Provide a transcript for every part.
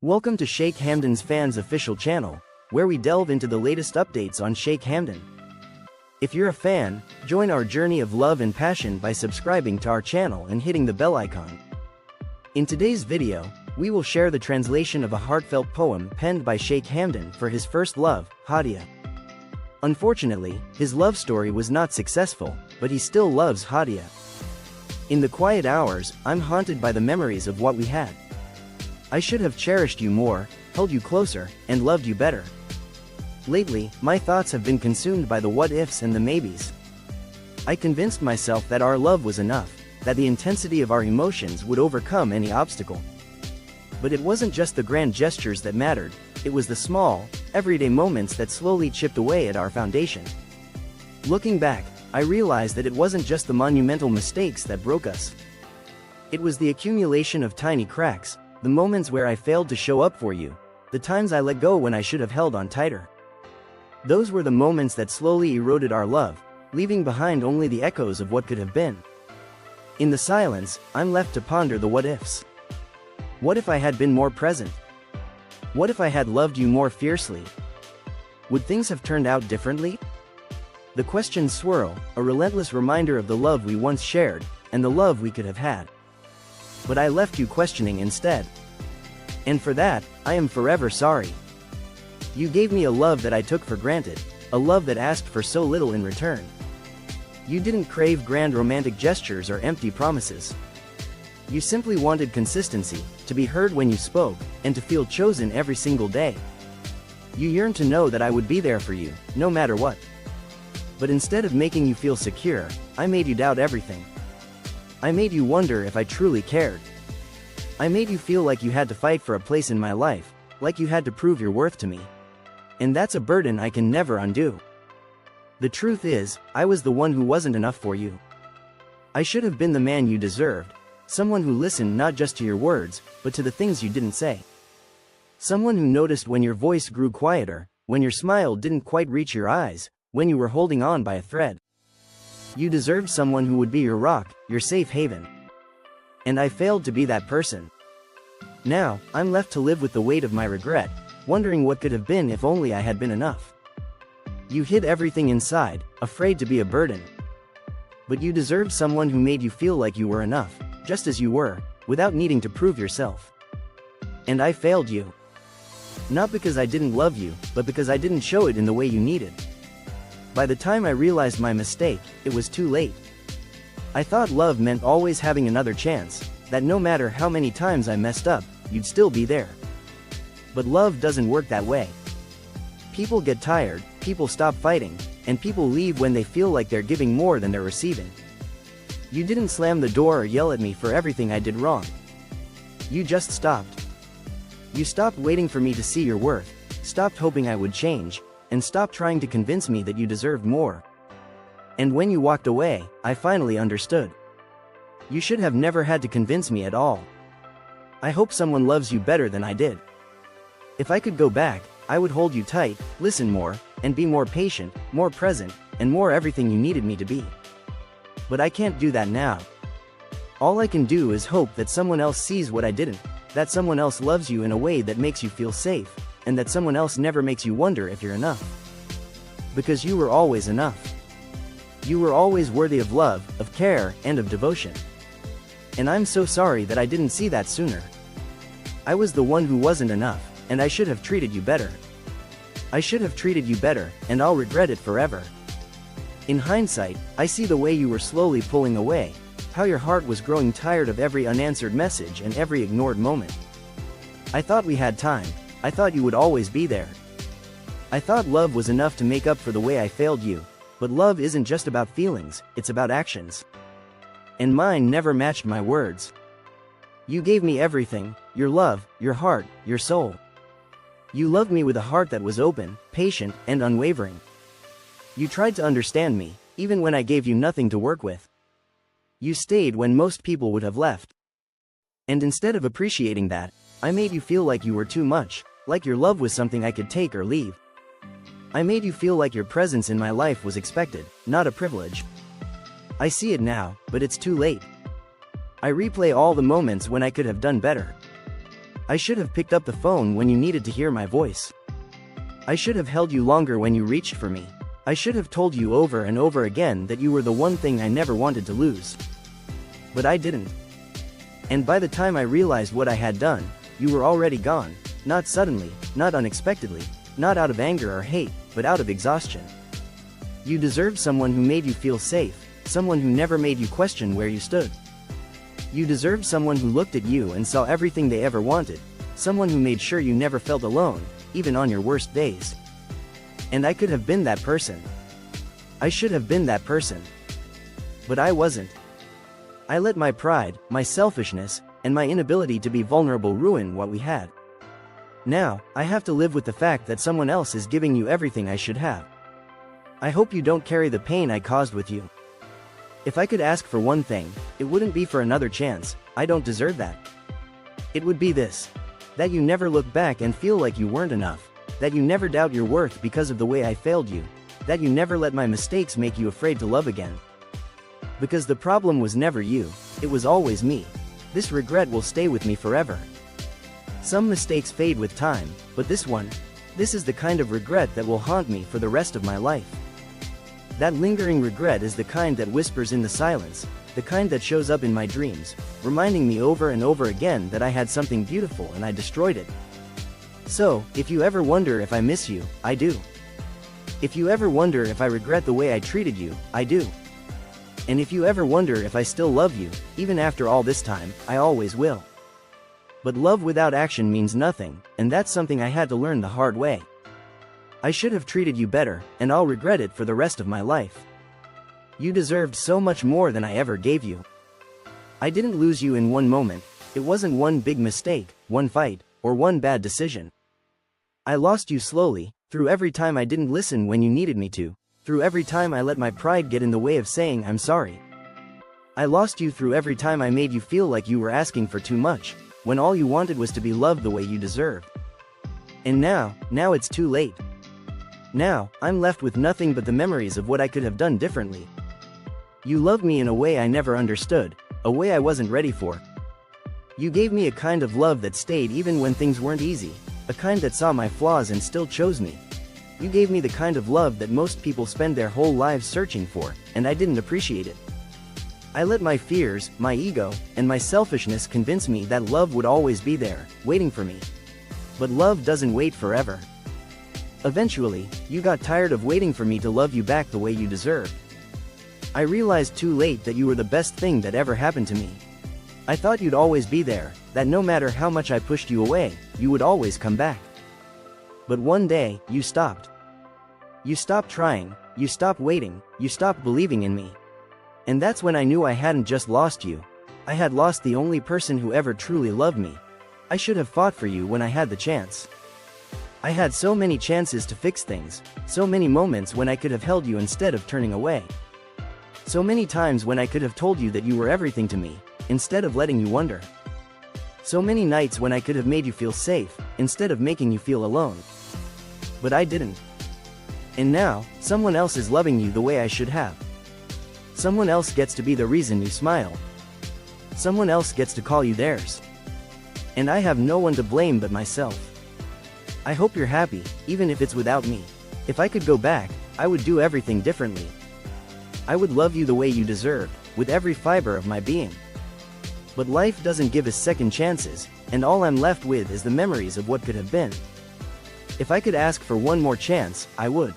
Welcome to Sheikh Hamdan's Fans official channel, where we delve into the latest updates on Sheikh Hamdan. If you're a fan, join our journey of love and passion by subscribing to our channel and hitting the bell icon. In today's video, we will share the translation of a heartfelt poem penned by Sheikh Hamdan for his first love, Hadia. Unfortunately, his love story was not successful, but he still loves Hadia. In the quiet hours, I'm haunted by the memories of what we had. I should have cherished you more, held you closer, and loved you better. Lately, my thoughts have been consumed by the what-ifs and the maybes. I convinced myself that our love was enough, that the intensity of our emotions would overcome any obstacle. But it wasn't just the grand gestures that mattered, it was the small, everyday moments that slowly chipped away at our foundation. Looking back, I realized that it wasn't just the monumental mistakes that broke us. It was the accumulation of tiny cracks, the moments where I failed to show up for you, the times I let go when I should have held on tighter. Those were the moments that slowly eroded our love, leaving behind only the echoes of what could have been. In the silence, I'm left to ponder the what-ifs. What if I had been more present? What if I had loved you more fiercely? Would things have turned out differently? The questions swirl, a relentless reminder of the love we once shared, and the love we could have had. But I left you questioning instead. And for that, I am forever sorry. You gave me a love that I took for granted, a love that asked for so little in return. You didn't crave grand romantic gestures or empty promises. You simply wanted consistency, to be heard when you spoke, and to feel chosen every single day. You yearned to know that I would be there for you, no matter what. But instead of making you feel secure, I made you doubt everything. I made you wonder if I truly cared. I made you feel like you had to fight for a place in my life, like you had to prove your worth to me. And that's a burden I can never undo. The truth is, I was the one who wasn't enough for you. I should have been the man you deserved, someone who listened not just to your words, but to the things you didn't say. Someone who noticed when your voice grew quieter, when your smile didn't quite reach your eyes, when you were holding on by a thread. You deserved someone who would be your rock, your safe haven. And I failed to be that person. Now, I'm left to live with the weight of my regret, wondering what could have been if only I had been enough. You hid everything inside, afraid to be a burden. But you deserved someone who made you feel like you were enough, just as you were, without needing to prove yourself. And I failed you. Not because I didn't love you, but because I didn't show it in the way you needed. By the time I realized my mistake, it was too late. I thought love meant always having another chance, that no matter how many times I messed up, you'd still be there. But love doesn't work that way. People get tired, people stop fighting, and people leave when they feel like they're giving more than they're receiving. You didn't slam the door or yell at me for everything I did wrong. You just stopped. You stopped waiting for me to see your worth, stopped hoping I would change, and stop trying to convince me that you deserved more. And when you walked away, I finally understood. You should have never had to convince me at all. I hope someone loves you better than I did. If I could go back, I would hold you tight, listen more, and be more patient, more present, and more everything you needed me to be. But I can't do that now. All I can do is hope that someone else sees what I didn't, that someone else loves you in a way that makes you feel safe, and that someone else never makes you wonder if you're enough. Because you were always enough. You were always worthy of love, of care, and of devotion. And I'm so sorry that I didn't see that sooner. I was the one who wasn't enough, and I should have treated you better. I should have treated you better, and I'll regret it forever. In hindsight, I see the way you were slowly pulling away, how your heart was growing tired of every unanswered message and every ignored moment. I thought we had time. I thought you would always be there. I thought love was enough to make up for the way I failed you, but love isn't just about feelings, it's about actions. And mine never matched my words. You gave me everything, your love, your heart, your soul. You loved me with a heart that was open, patient, and unwavering. You tried to understand me, even when I gave you nothing to work with. You stayed when most people would have left. And instead of appreciating that, I made you feel like you were too much, like your love was something I could take or leave. I made you feel like your presence in my life was expected, not a privilege. I see it now, but it's too late. I replay all the moments when I could have done better. I should have picked up the phone when you needed to hear my voice. I should have held you longer when you reached for me. I should have told you over and over again that you were the one thing I never wanted to lose. But I didn't. And by the time I realized what I had done, you were already gone, not suddenly, not unexpectedly, not out of anger or hate, but out of exhaustion. You deserved someone who made you feel safe, someone who never made you question where you stood. You deserved someone who looked at you and saw everything they ever wanted, someone who made sure you never felt alone, even on your worst days. And I could have been that person. I should have been that person. But I wasn't. I let my pride, my selfishness, and my inability to be vulnerable ruin what we had. Now, I have to live with the fact that someone else is giving you everything I should have. I hope you don't carry the pain I caused with you. If I could ask for one thing, it wouldn't be for another chance. I don't deserve that. It would be this: that you never look back and feel like you weren't enough, that you never doubt your worth because of the way I failed you, that you never let my mistakes make you afraid to love again. Because the problem was never you, it was always me. This regret will stay with me forever. Some mistakes fade with time, but this is the kind of regret that will haunt me for the rest of my life. That lingering regret is the kind that whispers in the silence, the kind that shows up in my dreams, reminding me over and over again that I had something beautiful and I destroyed it. So, if you ever wonder if I miss you, I do. If you ever wonder if I regret the way I treated you, I do. And if you ever wonder if I still love you, even after all this time, I always will. But love without action means nothing, and that's something I had to learn the hard way. I should have treated you better, and I'll regret it for the rest of my life. You deserved so much more than I ever gave you. I didn't lose you in one moment. It wasn't one big mistake, one fight, or one bad decision. I lost you slowly, through every time I didn't listen when you needed me to, through every time I let my pride get in the way of saying I'm sorry. I lost you through every time I made you feel like you were asking for too much, when all you wanted was to be loved the way you deserved. And now it's too late. Now, I'm left with nothing but the memories of what I could have done differently. You loved me in a way I never understood, a way I wasn't ready for. You gave me a kind of love that stayed even when things weren't easy, a kind that saw my flaws and still chose me. You gave me the kind of love that most people spend their whole lives searching for, and I didn't appreciate it. I let my fears, my ego, and my selfishness convince me that love would always be there, waiting for me. But love doesn't wait forever. Eventually, you got tired of waiting for me to love you back the way you deserved. I realized too late that you were the best thing that ever happened to me. I thought you'd always be there, that no matter how much I pushed you away, you would always come back. But one day, you stopped. You stopped trying, you stopped waiting, you stopped believing in me. And that's when I knew I hadn't just lost you. I had lost the only person who ever truly loved me. I should have fought for you when I had the chance. I had so many chances to fix things, so many moments when I could have held you instead of turning away. So many times when I could have told you that you were everything to me, instead of letting you wonder. So many nights when I could have made you feel safe, instead of making you feel alone. But I didn't. And now, someone else is loving you the way I should have. Someone else gets to be the reason you smile. Someone else gets to call you theirs. And I have no one to blame but myself. I hope you're happy, even if it's without me. If I could go back, I would do everything differently. I would love you the way you deserved, with every fiber of my being. But life doesn't give us second chances, and all I'm left with is the memories of what could have been. If I could ask for one more chance, I would.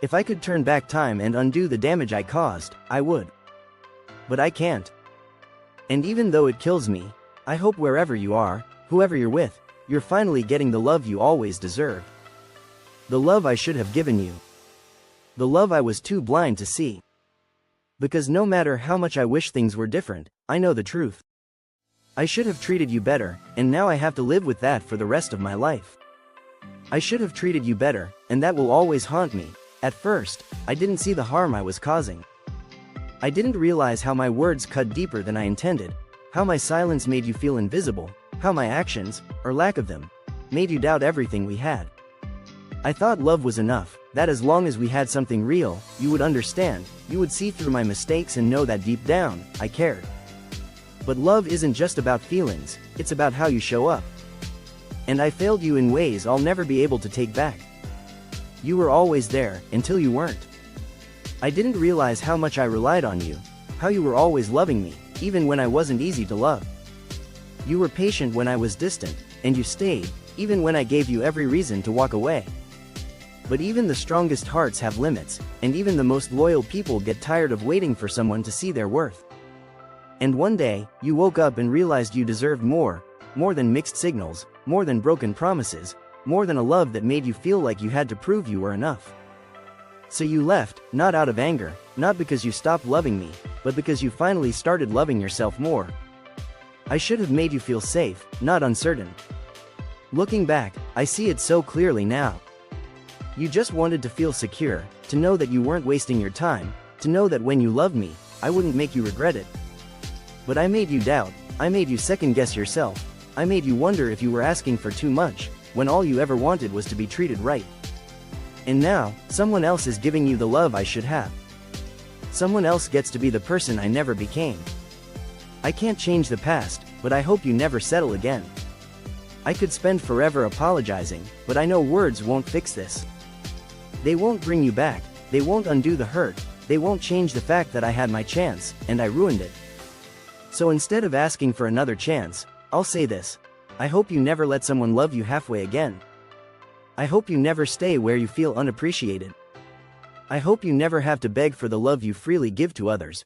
If I could turn back time and undo the damage I caused, I would. But I can't. And even though it kills me, I hope wherever you are, whoever you're with, you're finally getting the love you always deserved. The love I should have given you. The love I was too blind to see. Because no matter how much I wish things were different, I know the truth. I should have treated you better, and now I have to live with that for the rest of my life. I should have treated you better, and that will always haunt me. At first, I didn't see the harm I was causing. I didn't realize how my words cut deeper than I intended, how my silence made you feel invisible, how my actions, or lack of them, made you doubt everything we had. I thought love was enough, that as long as we had something real, you would understand, you would see through my mistakes and know that deep down, I cared. But love isn't just about feelings, it's about how you show up, And I failed you in ways I'll never be able to take back. You were always there, until you weren't. I didn't realize how much I relied on you, how you were always loving me, even when I wasn't easy to love. You were patient when I was distant, and you stayed, even when I gave you every reason to walk away. But even the strongest hearts have limits, and even the most loyal people get tired of waiting for someone to see their worth. And one day, you woke up and realized you deserved more than mixed signals, more than broken promises, more than a love that made you feel like you had to prove you were enough. So you left, not out of anger, not because you stopped loving me, but because you finally started loving yourself more. I should have made you feel safe, not uncertain. Looking back, I see it so clearly now. You just wanted to feel secure, to know that you weren't wasting your time, to know that when you loved me, I wouldn't make you regret it. But I made you doubt, I made you second-guess yourself, I made you wonder if you were asking for too much, when all you ever wanted was to be treated right. And now, someone else is giving you the love I should have. Someone else gets to be the person I never became. I can't change the past, but I hope you never settle again. I could spend forever apologizing, but I know words won't fix this. They won't bring you back, they won't undo the hurt, they won't change the fact that I had my chance, and I ruined it. So instead of asking for another chance, I'll say this. I hope you never let someone love you halfway again. I hope you never stay where you feel unappreciated. I hope you never have to beg for the love you freely give to others,